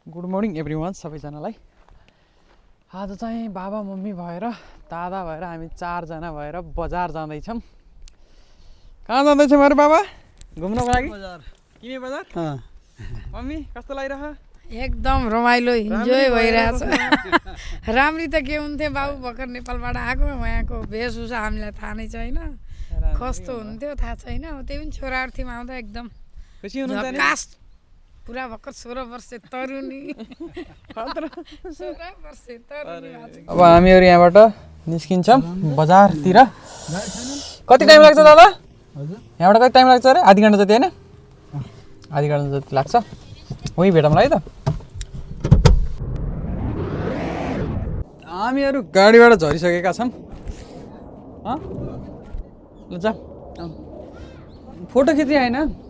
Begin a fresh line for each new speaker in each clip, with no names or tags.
Good morning everyone सबैजनालाई। आज चाहिँ बाबा मम्मी भएर दादा भएर हामी 4 जना भएर बजार जाँदैछौँ। कहाँ जाँदैछौँ अरे बाबा? घुम्नको लागि बजार। किने बजार? मम्मी कस्तो लागिरह?
एकदम रमाइलो इन्जोय भइरहेछ। राम्री त के हुन्थ्यो बाबु भर्खर नेपालबाट आएको उहाँको वेशभूषा हामीलाई थाहा नै छैन कस्तो हुन्थ्यो थाहा छैन। त्यही पनि छोराहरू थियौँ आउँदा एकदम
खुसी हुनुहुन्छ नि?
पुरा भर्खर 16 वर्ष तरुनी।
अब हामीहरू यहाँबाट निस्किन्छौँ बजारतिर। कति टाइम लाग्छ दादा? यहाँबाट कति टाइम लाग्छ अरे? आधी घन्टा जति होइन? आधी घन्टा जति लाग्छ। वहीँ भेटौँ है त। हामीहरू गाडीबाट झरिसकेका छौँ। ल जाऊ फोटो खिच्ने होइन।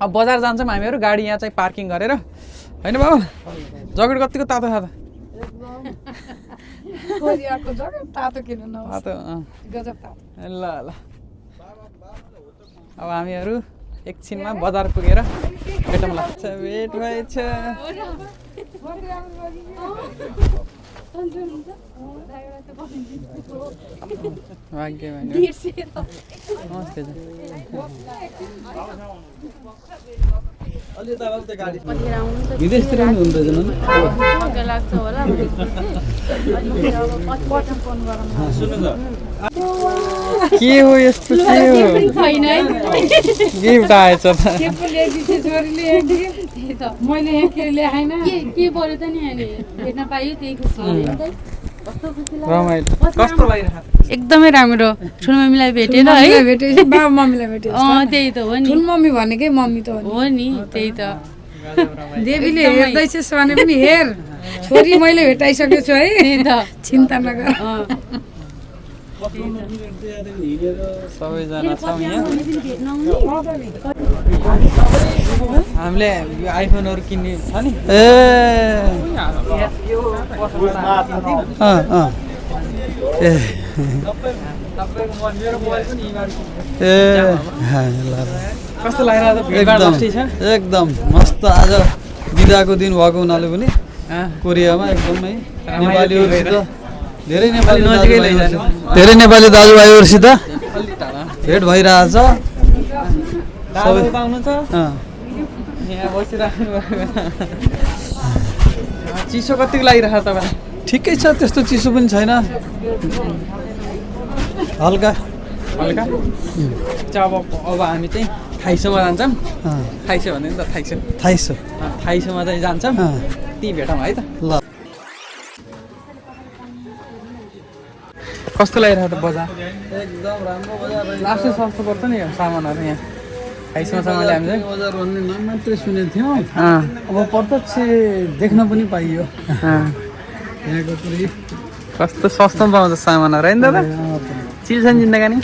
अब बजार जान्छौँ हामीहरू गाडी यहाँ चाहिँ पार्किङ गरेर होइन बाबा? जकेट कतिको तातो छ त? ल ल अब हामीहरू एकछिनमा बजार पुगेर भेटौँ ल। भेट भएछ। नमस्ते
विदेशतिर नि हुन्छ जन
के हो यस्तो? के हो गिफ्ट आएछ त?
मैले यहाँ के ल्याएन
के पर्यो त नि अहिले भेट्न पाइयो त्यही खुसी
रमाइलो। कस्तो लागिरहेको?
एकदमै राम्रो। ठुलो मम्मीलाई भेटेर है
भेटेपछि बाबा मम्मीलाई भेटेछ।
त्यही त हो नि।
ठुलो मम्मी भनेकै मम्मी त
हो नि त्यही त।
देवीले हेर्दैछस् भने पनि हेर छोरी मैले भेटाइसकेको छु है।
त्यही त
चिन्ता नगर।
सबैजना छौँ यहाँ। हामीले यो आइफोनहरू किन्ने छ नि। कस्तो लागिरहेको?
एकदम मस्त। आज बिदाको दिन भएको हुनाले पनि कोरियामा एकदमै नेपालीहरूसित धेरै नेपाली दाजुभाइहरूसित भेट भइरहेछ।
चिसो कतिको लागिरहेको तपाईँलाई?
ठिकै छ, त्यस्तो चिसो पनि छैन, हल्का
हल्का। अब हामी चाहिँ थाइसोमा जान्छौँ। थाइसो भन्यो नि त? थाइसोमा चाहिँ जान्छौँ। त्यहीँ भेटौँ है त। ल कस्तो लागिरहेको त बजार?
एकदम राम्रो बजार।
लास्टै सस्तो पर्छ नि सामानहरू यहाँ थाइसोमा चाहिँ। मैले हामी
बजार भन्ने नाम मात्रै सुनेको थियौँ, अब प्रत्यक्ष देख्न पनि पाइयो। यहाँको पुरै
कस्तो सस्तो पाउँछ सामानहरू होइन दादा? चिल्छ नि जिन्दगानी।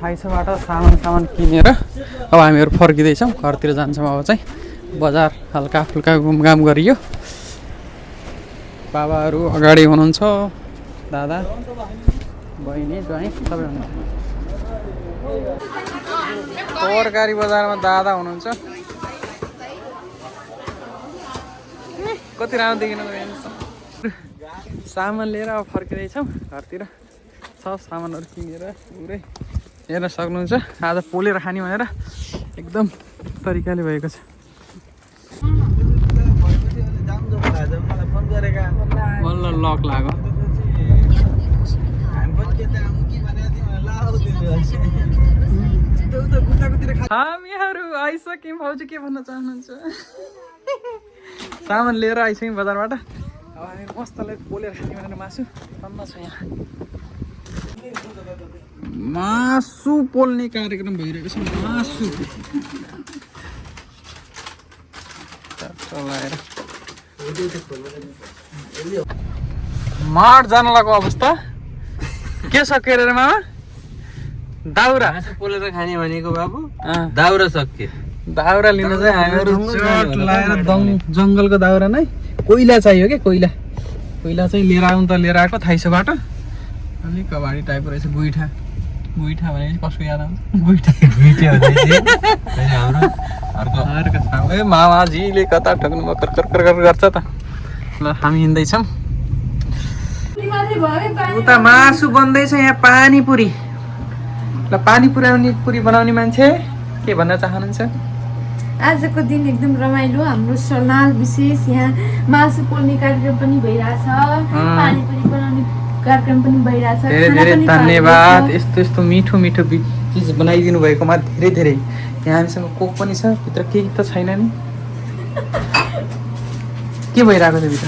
थाइसोबाट सामान किनेर अब हामीहरू फर्किँदैछौँ घरतिर जान्छौँ। अब चाहिँ बजार हल्का फुल्का घुमघाम गरियो। बाबाहरू अगाडि हुनुहुन्छ, दादा बहिनी ज्वाइँ सबै हुनुहुन्छ। तरकारी बजारमा दादा हुनुहुन्छ। कति राम्रो देखिन। सामान लिएर अब फर्किँदैछौँ घरतिर। सब सामानहरू किनेर पुरै हेर्न सक्नुहुन्छ। आज पोलेर खाने भनेर एकदम तरिकाले भएको छ। बल्ल लक लाग्यो। हामीहरू आइसक्यौँ। भाउजू के भन्न चाहनुहुन्छ? सामान लिएर आइसक्यौँ बजारबाट। अब हामी मस्तलाई पोलेर खाने भनेर मासु टन्न छ यहाँ। मासु पोल्ने कार्यक्रम भइरहेको छ। मासु माड जान लागेको अवस्था के सक्यो अरे मामा? दाउरा
पोलेर खाने भनेको बाबु दाउरा सक्यो।
दाउरा लिन चाहिँ हामीहरू चट लाएर जङ्गलको दाउरा नै कोइला चाहियो क्या। कोइला चाहिँ लिएर आउनु त लिएर आएको थाइसोबाट। अलिक कबाडी टाइपको रहेछ गुइठा। गुइठा भने कसको याद आउँछ गुइठा
भिडियो होइन हाम्रो अर्को
ए मामाजीले कता ठग्नु भयो कर कर कर कर गर्छ त ल हामी हिँड्दैछौँ उता मासु बन्दैछ यहाँ पानीपुरी ल पानीपुरी बनाउने मान्छे के भन्न चाहनुहुन्छ
आजको दिन एकदम रमाइलो हाम्रो स्नाल विशेष यहाँ मासु पोल्ने कार्यक्रम पनि भइरहेछ पानीपुरी बनाउने कार्यक्रम पनि भइरहेछ
धेरै धेरै धन्यवाद यस्तो यस्तो मिठो मिठो चिज बनाइदिनु भएकोमा धेरै धेरै यहाँ हामीसँग कोक पनि छ भित्र केही त छैन नि के भइरहेको छ भित्र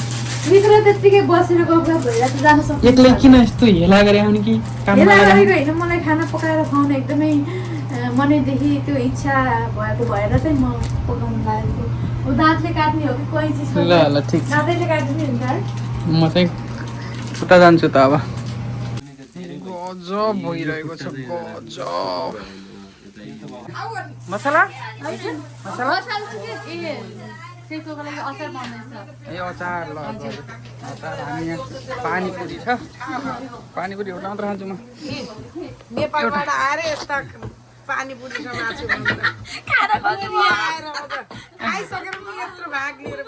भित्र त्यतिकै बसेर गफ भइरहेछ जान सक्छ
एक्लै किन यस्तो हेला गरे आउने कि काममा
होइन मलाई खाना पकाएर खुवाउन एकदमै मनैदेखि त्यो इच्छा भएको भएर चाहिँ म पकाउन लागेको हो दाँतले काट्ने हो कि कोही चिज
ल ल ठिक छ
दाँतैले काट्ने हुन्छ
म चाहिँ उता जान्छु त अब गजब भइरहेको छ गजब मसला ए अचार ल अचार हामी यहाँ पानीपुरी छ पानीपुरी होटलमा मात्र खान्छु म
नेपालबाट आएर यस्ता पानीपुरीसँग मासु खाइसकेर म यत्रो भाग लिएर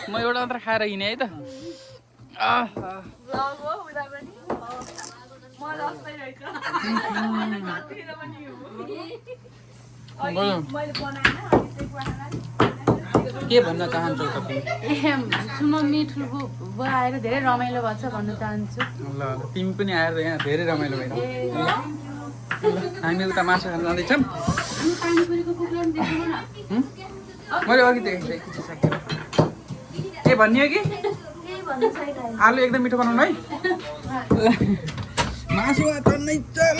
म एउटा मात्र खाएर हिँडेँ है त के भन्न चाहन्छौ तपाईँ
ठुलो मिठो बुवा आएर धेरै रमाइलो भएको छ भन्न चाहन्छु
ल तिमी पनि आएर यहाँ धेरै रमाइलो भयो हामी उता मासु खान जाँदैछौँ मैले अघि देखेको के भन्ने हो कि आलु एकदम मिठो बनाउनु है मासु टन्नै चल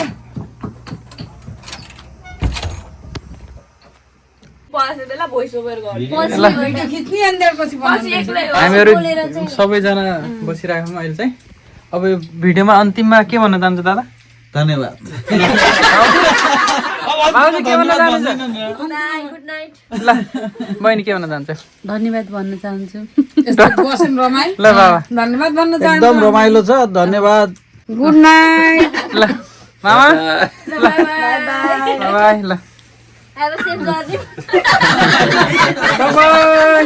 हामीहरू सबैजना बसिरहेको अहिले चाहिँ अब यो भिडियोमा अन्तिममा के भन्न चाहन्छ दादा
धन्यवाद
बाबुले के भन्न चाहनुहुन्छ ल बहिनी के भन्न चाहन्छ
धन्यवाद भन्न चाहन्छु
ल बाबा
धन्यवाद भन्न
एकदम रमाइलो छ धन्यवाद
गुड नाइट
ल मामा बाई ल
अब सेभ गर्दिनु
बाई